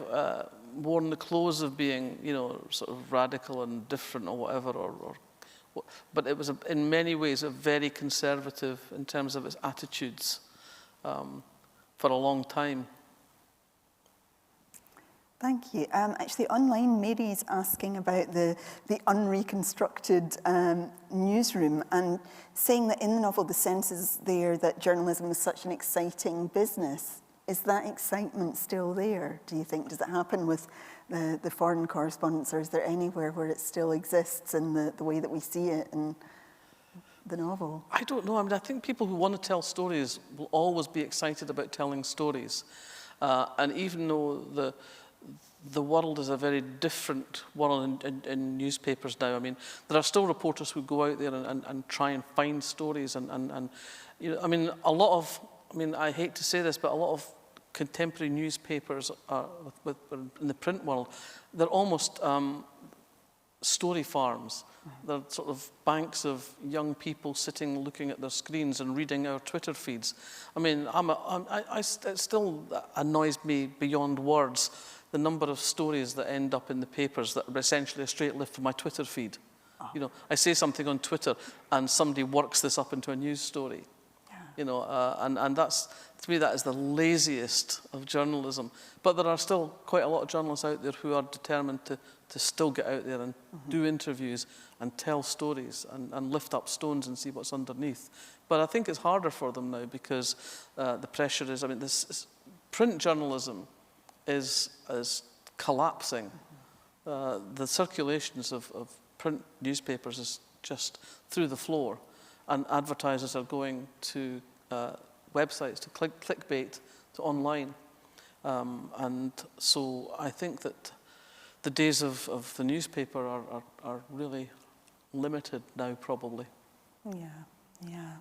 worn the clothes of being, sort of radical and different or whatever, but it was in many ways a very conservative in terms of its attitudes for a long time. Thank you. Actually, online, Mary's asking about the unreconstructed newsroom and saying that in the novel, the sense is there that journalism is such an exciting business. Is that excitement still there, do you think? Does it happen with the foreign correspondence, or is there anywhere where it still exists in the way that we see it in the novel? I don't know. I mean, I think people who want to tell stories will always be excited about telling stories. And even though the world is a very different world in newspapers now. I mean, there are still reporters who go out there and try and find stories and I mean, I hate to say this, but a lot of contemporary newspapers are in the print world, they're almost story farms. They're sort of banks of young people sitting looking at their screens and reading our Twitter feeds. I mean, it still annoys me beyond words, the number of stories that end up in the papers that are essentially a straight lift from my Twitter feed. Oh. I say something on Twitter and somebody works this up into a news story. And that's, to me, that is the laziest of journalism. But there are still quite a lot of journalists out there who are determined to still get out there and do interviews and tell stories and lift up stones and see what's underneath. But I think it's harder for them now because the pressure is, this print journalism is collapsing. The circulations of print newspapers is just through the floor. And advertisers are going to websites, to clickbait, to online. And so I think that the days of the newspaper are really limited now, probably. Yeah.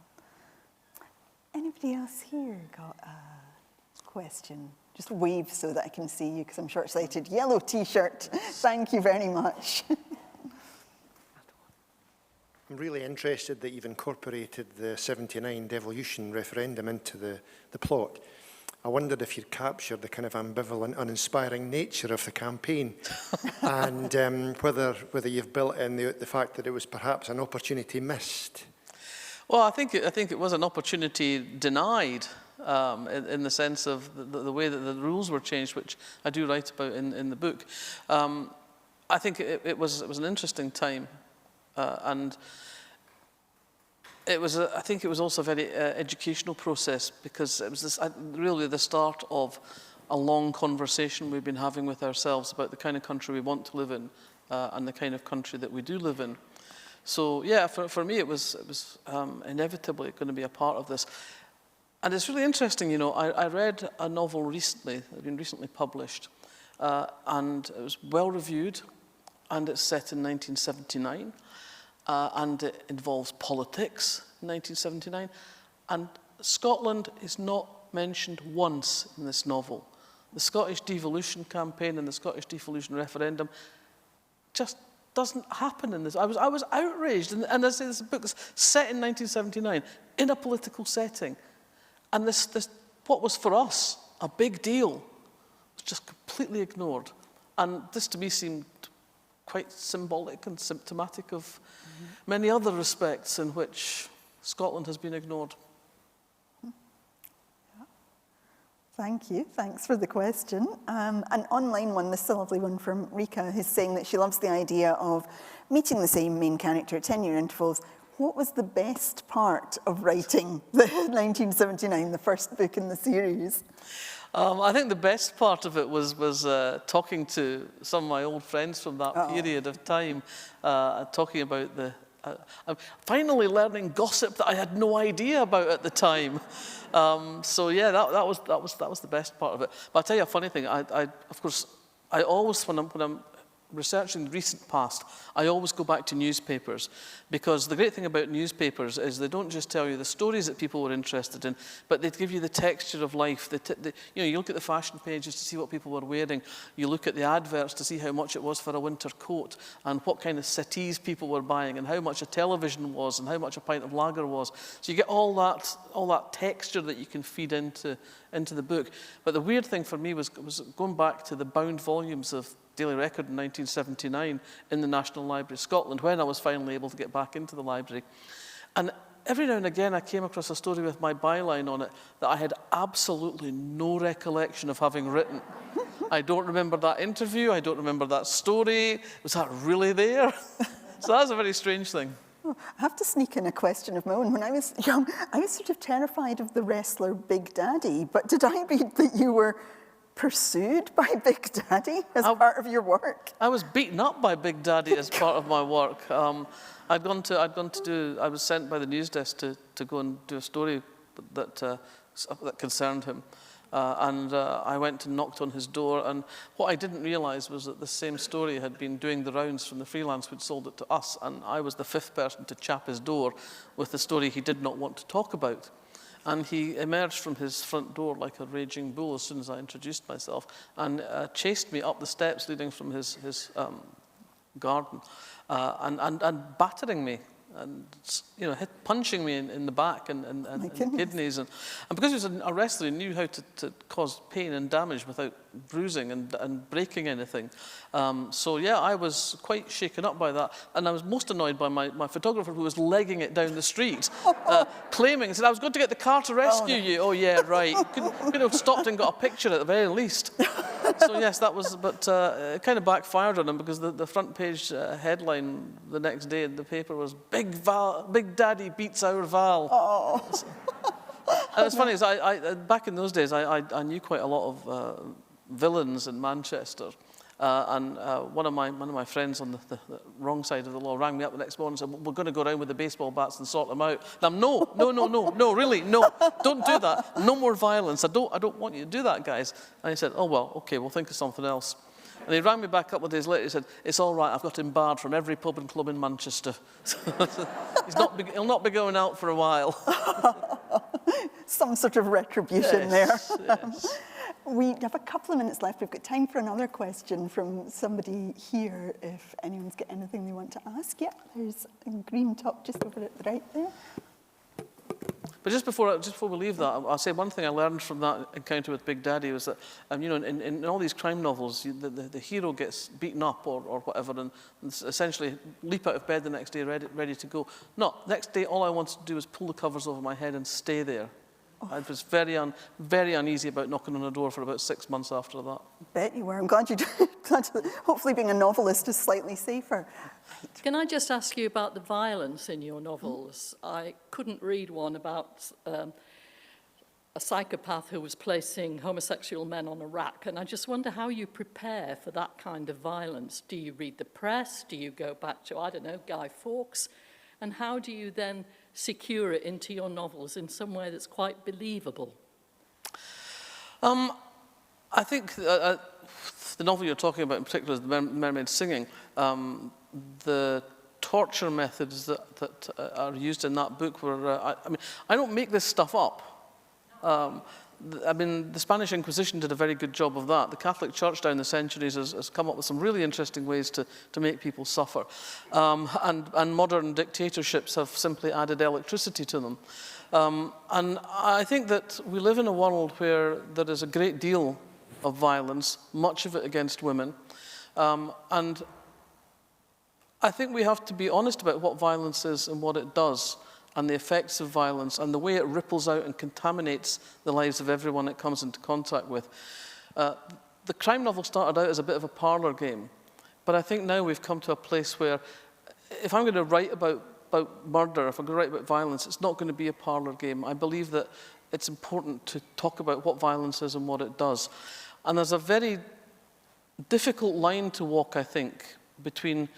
Anybody else here got a question? Just wave so that I can see you, because I'm short-sighted. Yellow T-shirt. Thank you very much. I'm really interested that you've incorporated the 79 devolution referendum into the plot. I wondered if you'd captured the kind of ambivalent, uninspiring nature of the campaign and whether you've built in the fact that it was perhaps an opportunity missed. Well, I think it was an opportunity denied in the sense of the way that the rules were changed, which I do write about in the book. I think it was an interesting time, and I think it was also a very educational process, because it was really the start of a long conversation we've been having with ourselves about the kind of country we want to live in and the kind of country that we do live in. So yeah, for me it was inevitably going to be a part of this. And it's really interesting, you know, I read a novel recently, that had been recently published, and it was well reviewed, and it's set in 1979, and it involves politics in 1979, and Scotland is not mentioned once in this novel. The Scottish devolution campaign and the Scottish devolution referendum just doesn't happen in this. I was outraged, and as I say, this book is set in 1979 in a political setting, and this what was for us a big deal was just completely ignored, and this to me seemed quite symbolic and symptomatic of many other respects in which Scotland has been ignored. Thank you. Thanks for the question. An online one, this is a lovely one from Rika, who's saying that she loves the idea of meeting the same main character at 10-year intervals. What was the best part of writing the 1979, the first book in the series? I think the best part of it was talking to some of my old friends from that period of time, talking about I'm finally learning gossip that I had no idea about at the time. So yeah, that was the best part of it. But I'll tell you a funny thing. Of course, I always, when I'm researching the recent past, I always go back to newspapers, because the great thing about newspapers is they don't just tell you the stories that people were interested in, but they give you the texture of life. You look at the fashion pages to see what people were wearing. You look at the adverts to see how much it was for a winter coat, and what kind of settees people were buying, and how much a television was, and how much a pint of lager was. So you get all that texture that you can feed into the book. But the weird thing for me was going back to the bound volumes of Daily Record in 1979 in the National Library of Scotland, when I was finally able to get back into the library. And every now and again I came across a story with my byline on it that I had absolutely no recollection of having written. I don't remember that interview, I don't remember that story. Was that really there? So that's a very strange thing. I have to sneak in a question of my own. When I was young, I was sort of terrified of the wrestler Big Daddy, but did I read that you were pursued by Big Daddy as part of your work? I was beaten up by Big Daddy as part of my work. I was sent by the news desk to go and do a story that concerned him. I went and knocked on his door, and what I didn't realise was that the same story had been doing the rounds from the freelance who'd sold it to us, and I was the fifth person to chap his door with the story he did not want to talk about. And he emerged from his front door like a raging bull as soon as I introduced myself, and chased me up the steps leading from his garden, and battering me, and punching me in the back and kidneys, and because he was a wrestler, he knew how to cause pain and damage without bruising and breaking anything. So yeah, I was quite shaken up by that, and I was most annoyed by my photographer, who was legging it down the street, claiming, he said, "I was going to get the car to rescue you." Oh yeah, right. Could have stopped and got a picture at the very least. So yes, that was, but it kind of backfired on him, because the front page headline the next day in the paper was Big Daddy beats our Val. Oh. And it's funny, is back in those days, I knew quite a lot of villains in Manchester, and one of my friends on the wrong side of the law rang me up the next morning and said, "We're going to go around with the baseball bats and sort them out." And I'm no, really, no, don't do that. No more violence. I don't want you to do that, guys. And he said, "Oh well, okay, we'll think of something else." And he rang me back a couple of days later. He said, "It's all right. I've got him barred from every pub and club in Manchester. He'll not be going out for a while." some sort of retribution Yes, there. yes. We have a couple of minutes left. We've got time for another question from somebody here, if anyone's got anything they want to ask. Yeah, there's a green top just over at the right there. But just before we leave that, I'll say one thing I learned from that encounter with Big Daddy was that, you know, in all these crime novels, the hero gets beaten up or whatever, and essentially leap out of bed the next day ready to go. No, next day all I wanted to do was pull the covers over my head and stay there. I was very uneasy about knocking on a door for about 6 months after that. Bet you were. I'm glad you did. Hopefully being a novelist is slightly safer. Right. Can I just ask you about the violence in your novels? I couldn't read one about a psychopath who was placing homosexual men on a rack, and I just wonder how you prepare for that kind of violence. Do you read the press? Do you go back to, I don't know, Guy Fawkes? And how do you then secure it into your novels in some way that's quite believable? I think the novel you're talking about in particular is The Mermaid Singing. The torture methods that are used in that book were, I mean, I don't make this stuff up. I mean, the Spanish Inquisition did a very good job of that. The Catholic Church down the centuries has come up with some really interesting ways to make people suffer. And modern dictatorships have simply added electricity to them. And I think that we live in a world where there is a great deal of violence, much of it against women. And I think we have to be honest about what violence is and what it does, and the effects of violence, and the way it ripples out and contaminates the lives of everyone it comes into contact with. The crime novel started out as a bit of a parlour game, but I think now we've come to a place where if I'm going to write about murder, if I'm going to write about violence, it's not going to be a parlour game. I believe that it's important to talk about what violence is and what it does. And there's a very difficult line to walk, I think, between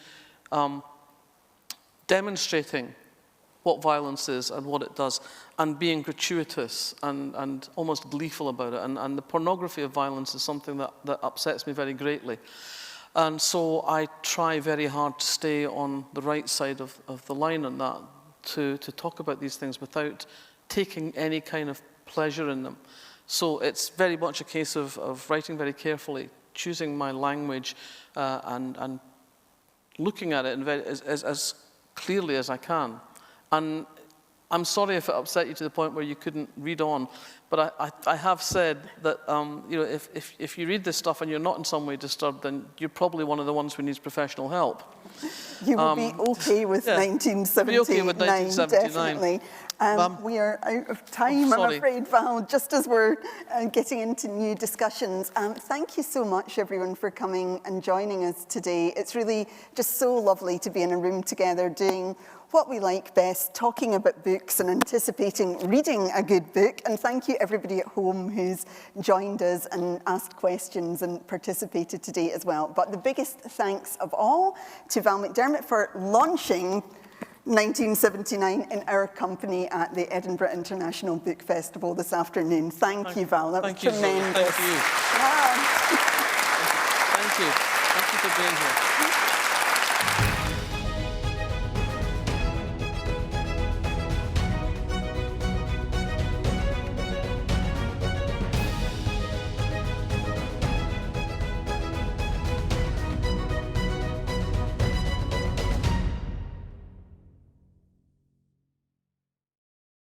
demonstrating what violence is and what it does, and being gratuitous and almost gleeful about it. And the pornography of violence is something that upsets me very greatly. And so I try very hard to stay on the right side of the line on that, to talk about these things without taking any kind of pleasure in them. So it's very much a case of writing very carefully, choosing my language, and looking at it as clearly as I can. And I'm sorry if it upset you to the point where you couldn't read on, but I have said that you know, if you read this stuff and you're not in some way disturbed, then you're probably one of the ones who needs professional help. You will be okay with 1979, be okay with 1979. definitely. We are out of time, I'm afraid, Val, just as we're getting into new discussions. Thank you so much, everyone, for coming and joining us today. It's really just so lovely to be in a room together doing what we like best, talking about books and anticipating reading a good book. And thank you, everybody at home who's joined us and asked questions and participated today as well. But the biggest thanks of all to Val McDermid for launching 1979 in our company at the Edinburgh International Book Festival this afternoon. Thank you, Val. That was tremendous. Thank you. Wow. Thank you. Thank you for being here.